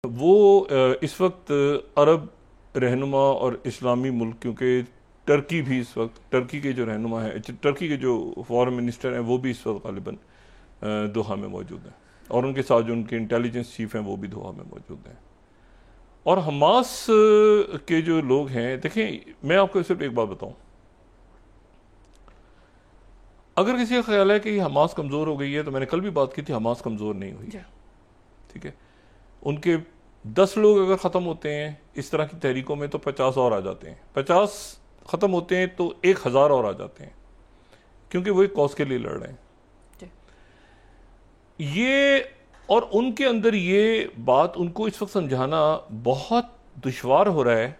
वो इस वक्त अरब रहनुमा और इस्लामी मुल्क, क्योंकि टर्की भी इस वक्त, टर्की के जो रहनुमा है, टर्की के जो फॉरेन मिनिस्टर हैं वो भी इस वक्त गालिबन दोहा में मौजूद हैं, और उनके साथ जो उनके इंटेलिजेंस चीफ हैं वो भी दोहा में मौजूद हैं। और हमास के जो लोग हैं, देखें मैं आपको सिर्फ एक बात बताऊं, अगर किसी का ख्याल है कि हमास कमज़ोर हो गई है, तो मैंने कल भी बात की थी, हमास कमज़ोर नहीं हुई है। ठीक है, उनके 10 लोग अगर ख़त्म होते हैं इस तरह की तहरीकों में तो 50 और आ जाते हैं, 50 ख़त्म होते हैं तो 1000 और आ जाते हैं, क्योंकि वो एक कॉज के लिए लड़ रहे हैं। ये और उनके अंदर ये बात उनको इस वक्त समझाना बहुत दुश्वार हो रहा है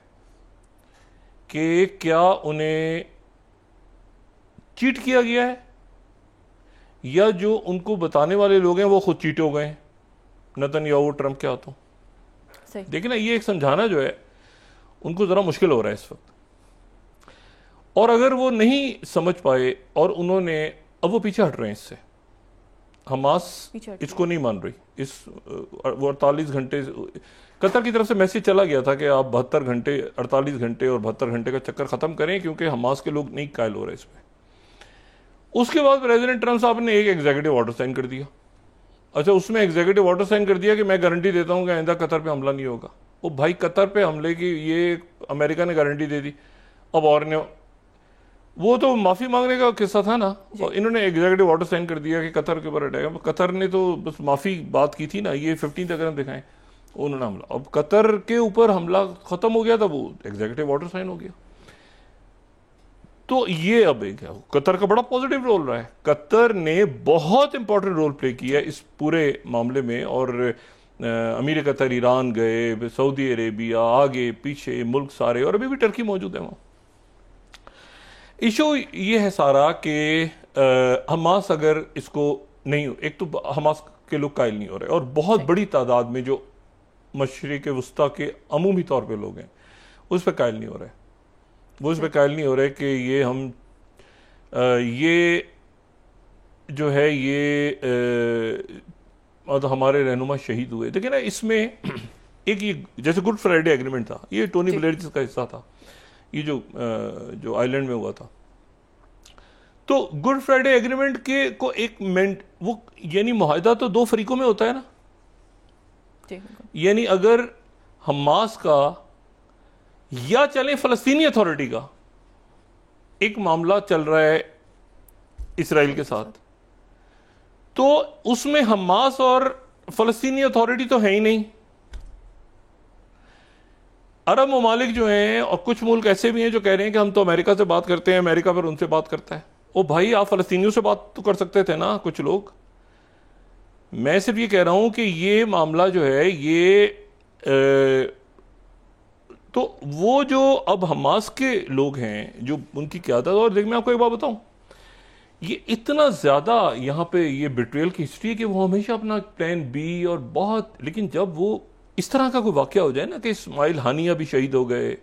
कि क्या उन्हें चीट किया गया है या जो उनको बताने वाले लोग हैं वो खुद चीट हो गए हैं, नेतन्याहू ट्रंप के हाथों। देखिए ना, ये एक समझाना जो है उनको ज़रा मुश्किल हो रहा है इस वक्त। और अगर वो नहीं समझ पाए और उन्होंने, अब वो पीछे हट रहे हैं इससे, हमास इसको नहीं मान रही। इस वो 48 घंटे कतर की तरफ से मैसेज चला गया था कि आप 72 घंटे, 48 घंटे और 72 घंटे का चक्कर ख़त्म करें, क्योंकि हमास के लोग नहीं कायल हो रहे इसमें। उसके बाद प्रेसिडेंट ट्रंप साहब ने एक एग्जीक्यूटिव ऑर्डर साइन कर दिया। अच्छा, उसमें एग्जीक्यूटिव ऑर्डर साइन कर दिया कि मैं गारंटी देता हूं कि आइंदा कतर पे हमला नहीं होगा। वो भाई, कतर पे हमले की ये अमेरिका ने गारंटी दे दी, अब और ने, वो तो माफी मांगने का किस्सा था ना, और इन्होंने एग्जीक्यूटिव ऑर्डर साइन कर दिया कि कतर के ऊपर अटैक। कतर ने तो बस माफी बात की थी ना, ये 15 अगर हम दिखाएं उन्होंने हमला, अब कतर के ऊपर हमला खत्म हो गया था, वो एग्जीक्यूटिव ऑर्डर साइन हो गया। तो ये अब एक है, कतर का बड़ा पॉजिटिव रोल रहा है, कतर ने बहुत इंपॉर्टेंट रोल प्ले किया इस पूरे मामले में। और अमीर कतर ईरान गए, सऊदी अरेबिया, आगे पीछे मुल्क सारे, और अभी भी टर्की मौजूद है वहां। इशू ये है सारा कि हमास अगर इसको नहीं, एक तो हमास के लोग कायल नहीं हो रहे, और बहुत बड़ी तादाद में जो मशरिक वस्ता के अमूमी तौर पे लोग हैं उस पर कायल नहीं हो रहे, वो इस पर कायल नहीं हो रहे कि ये हम ये जो है ये मतलब हमारे रहनुमा शहीद हुए। देखिए ना, इसमें एक ये जैसे गुड फ्राइडे एग्रीमेंट था, ये टोनी ब्लेयर का हिस्सा था, ये जो आइलैंड में हुआ था। तो गुड फ्राइडे एग्रीमेंट के को एक वो यानी मुआहदा तो 2 फरीकों में होता है ना, यानी अगर हमास का या चले फ़लस्तीनी अथॉरिटी का एक मामला चल रहा है इसराइल के साथ, तो उसमें हमास और फ़लस्तीनी अथॉरिटी तो है ही नहीं। अरब ममालिक जो हैं, और कुछ मुल्क ऐसे भी हैं जो कह रहे हैं कि हम तो अमेरिका से बात करते हैं, अमेरिका पर उनसे बात करता है। ओ भाई, आप फ़लस्तीनियों से बात तो कर सकते थे ना कुछ लोग। मैं सिर्फ ये कह रहा हूं कि ये मामला जो है ये तो वो जो अब हमास के लोग हैं जो उनकी क़यादत, और देख मैं आपको एक बात बताऊं, ये इतना ज़्यादा यहाँ पे ये बिट्रेयल की हिस्ट्री है कि वो हमेशा अपना प्लान बी और बहुत, लेकिन जब वो इस तरह का कोई वाक़या हो जाए ना कि इस्माइल हानिया भी शहीद हो गए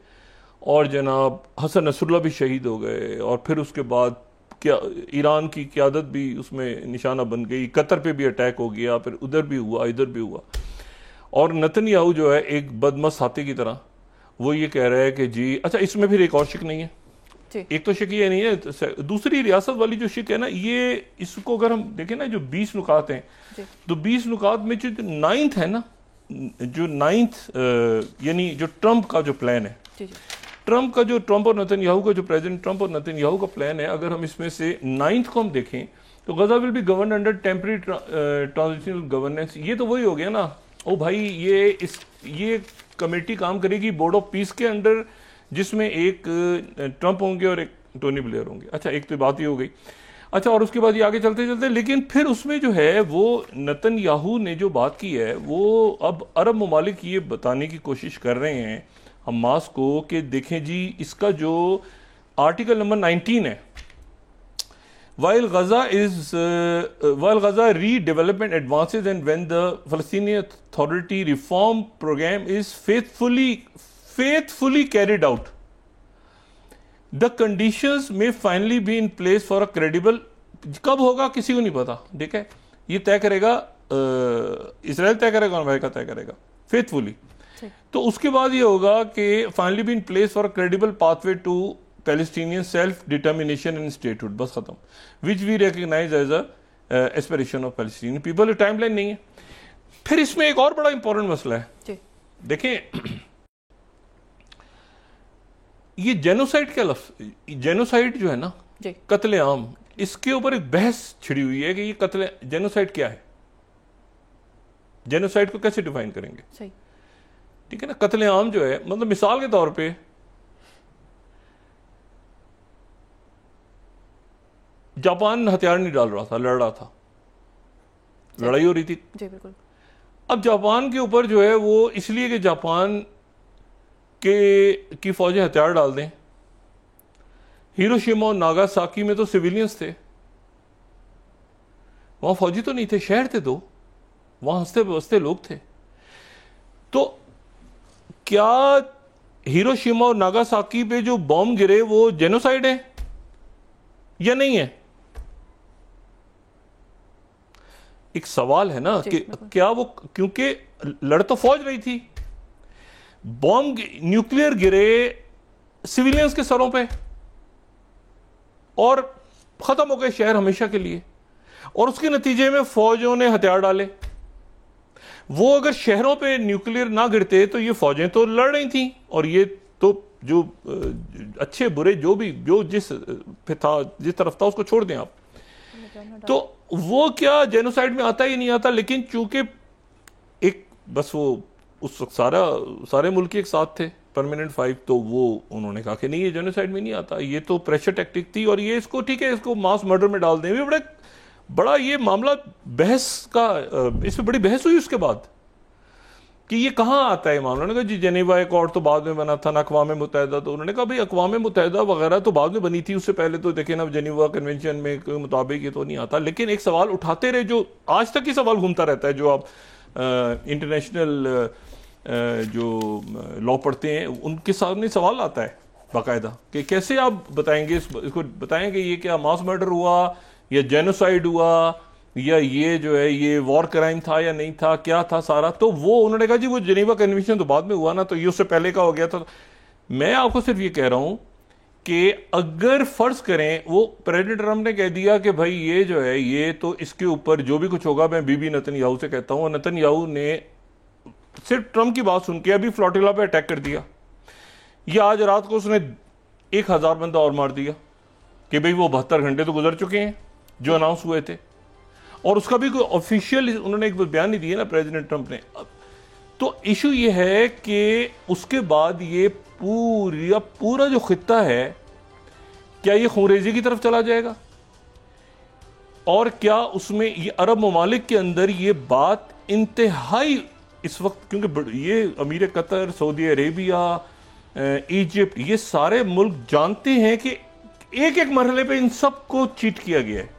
और जनाब हसन नसरुल्लाह भी शहीद हो गए, और फिर उसके बाद क्या ईरान की क़यादत भी उसमें निशाना बन गई, कतर पे भी अटैक हो गया, फिर उधर भी हुआ इधर भी हुआ, और नेतन्याहू जो है एक बदमस्त हाथी की तरह वो ये कह रहा है कि जी अच्छा, इसमें फिर एक और शिक नहीं है। एक तो शिक ये नहीं है, दूसरी रियासत वाली जो शिक है ना, ये इसको अगर हम देखें ना, जो 20 नुकात हैं, तो 20 नुकात में जो 9th है ना, जो 9th यानी जो ट्रंप का जो प्लान है, ट्रंप और नेतन्याहू का जो प्रेसिडेंट ट्रंप और नेतन्याहू का प्लान है, अगर हम इसमें से 9th को हम देखें तो Gaza will be govern under temporary transitional governance. ये तो वही हो गया ना, ओ भाई, ये कमेटी काम करेगी बोर्ड ऑफ पीस के अंडर, जिसमें एक ट्रंप होंगे और एक टोनी ब्लेयर होंगे। अच्छा, एक तो बात ये हो गई। अच्छा, और उसके बाद ये आगे चलते चलते, लेकिन फिर उसमें जो है वो नेतन्याहू ने जो बात की है, वो अब अरब ममालिक ये बताने की कोशिश कर रहे हैं हमास को कि देखें जी, इसका जो आर्टिकल नंबर 19 है, while Gaza redevelopment advances and when the Palestinian Authority reform program is faithfully carried out, the conditions may finally be in place for a credible, कब होगा किसी को नहीं पता, ठीक है, ये तय करेगा इसराइल तय करेगा और अमेरिका तय करेगा। फेथफुली। तो उसके बाद ये होगा कि finally been place for credible pathway to Palestinian self determination and statehood, बस खत्म, which we recognize as a aspiration of Palestinian people. Timeline नहीं है। फिर इसमें एक और बड़ा इंपॉर्टेंट मसला है। देखें, ये जेनोसाइड क्या लफ्ज, जेनोसाइड जो है ना, कत्लेआम, इसके ऊपर एक बहस छिड़ी हुई है कि ये कत्ले जेनोसाइड क्या है, जेनोसाइड को कैसे डिफाइन करेंगे। सही, ठीक है ना। कत्लेआम जो है, मतलब मिसाल के तौर पे जापान हथियार नहीं डाल रहा था, लड़ रहा था, लड़ाई हो रही थी। जी बिल्कुल। अब जापान के ऊपर जो है वो इसलिए कि जापान की फौजें हथियार डाल दें। हिरोशिमा और नागासाकी में तो सिविलियंस थे, वहां फौजी तो नहीं थे, शहर थे दो, वहां हंसते बसते लोग थे। तो क्या हिरोशिमा और नागासाकी पे जो बॉम्ब गिरे वो जेनोसाइड है या नहीं है? एक सवाल है ना कि क्या वो, क्योंकि लड़ तो फौज रही थी, बॉम्ब न्यूक्लियर गिरे सिविलियंस के सरों पे और खत्म हो गए शहर हमेशा के लिए, और उसके नतीजे में फौजों ने हथियार डाले। वो अगर शहरों पे न्यूक्लियर ना गिरते तो ये फौजें तो लड़ रही थी, और ये तो जो अच्छे बुरे जो भी जो जिस तरफ था उसको छोड़ दें आप, तो वो क्या जेनोसाइड में आता ही नहीं आता। लेकिन चूंकि एक बस वो उस वक्त सारे मुल्क एक साथ थे, परमानेंट 5, तो वो उन्होंने कहा कि नहीं ये जेनोसाइड में नहीं आता, ये तो प्रेशर टैक्टिक थी, और ये इसको ठीक है, इसको मास मर्डर में डाल दें। बड़ा ये मामला बहस का, इस पर बड़ी बहस हुई उसके बाद कि ये कहाँ आता है मामला। उन्होंने कहा जी जेनेवा एकॉर्ड तो बाद में बना था ना, अक़वाम मुत्तहिदा, तो उन्होंने कहा भाई अक़वाम मुत्तहिदा वगैरह तो बाद में बनी थी, उससे पहले तो देखें ना जेनेवा कन्वेंशन में के मुताबिक ये तो नहीं आता। लेकिन एक सवाल उठाते रहे, जो आज तक ही सवाल घूमता रहता है, जो आप इंटरनेशनल जो लॉ पढ़ते हैं उनके सामने सवाल आता है बाकायदा कि कैसे आप बताएंगे इसको बताएंगे ये क्या मास मर्डर हुआ या जेनोसाइड हुआ, या ये जो है ये वॉर क्राइम था या नहीं था, क्या था सारा। तो वो उन्होंने कहा जी वो जेनेवा कन्वेंशन तो बाद में हुआ ना, तो ये उससे पहले का हो गया था। मैं आपको सिर्फ ये कह रहा हूं कि अगर फर्ज करें वो प्रेसिडेंट ट्रंप ने कह दिया कि भाई ये जो है ये तो इसके ऊपर जो भी कुछ होगा, मैं बीबी नेतन्याहू से कहता हूं, और नेतन्याहू ने सिर्फ ट्रंप की बात सुन के अभी फ्लोटिला पे अटैक कर दिया, या आज रात को उसने 1000 बंदा और मार दिया कि भाई वो 72 घंटे तो गुजर चुके हैं जो अनाउंस हुए थे, और उसका भी कोई ऑफिशियल उन्होंने एक बयान नहीं दिया ना प्रेसिडेंट ट्रंप ने। तो इशू ये है कि उसके बाद ये पूरा जो खित्ता है, क्या ये खूनरेजी की तरफ चला जाएगा, और क्या उसमें ये अरब ममालिक के अंदर ये बात इंतहाई इस वक्त, क्योंकि ये अमीर कतर, सऊदी अरेबिया, इजिप्ट, ये सारे मुल्क जानते हैं कि एक एक मरहले पे इन सबको चीट किया गया है।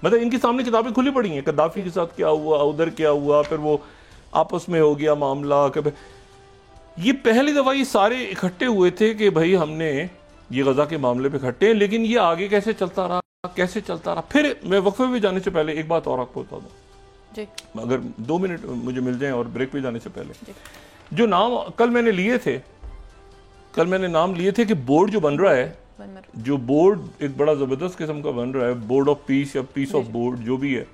मतलब इनके सामने किताबें खुली पड़ी हैं, कद्दाफी के साथ क्या हुआ, उधर क्या हुआ, फिर वो आपस में हो गया मामला। ये पहली दफा ये सारे इकट्ठे हुए थे कि भाई हमने ये गजा के मामले पे इकट्ठे हैं, लेकिन ये आगे कैसे चलता रहा। फिर मैं वक्फे पे जाने से पहले एक बात और आपको बता दूं, अगर 2 मिनट मुझे मिल जाएं और ब्रेक पे जाने से पहले, जो नाम कल मैंने नाम लिए थे कि बोर्ड जो बन रहा है, जो बोर्ड एक बड़ा जबरदस्त किस्म का बन रहा है, बोर्ड ऑफ पीस या पीस ऑफ बोर्ड जो भी है,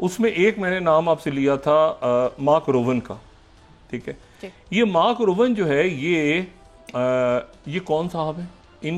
उसमें एक मैंने नाम आपसे लिया था मार्क रोवन का। ठीक है, ये मार्क रोवन जो है ये कौन साहब है?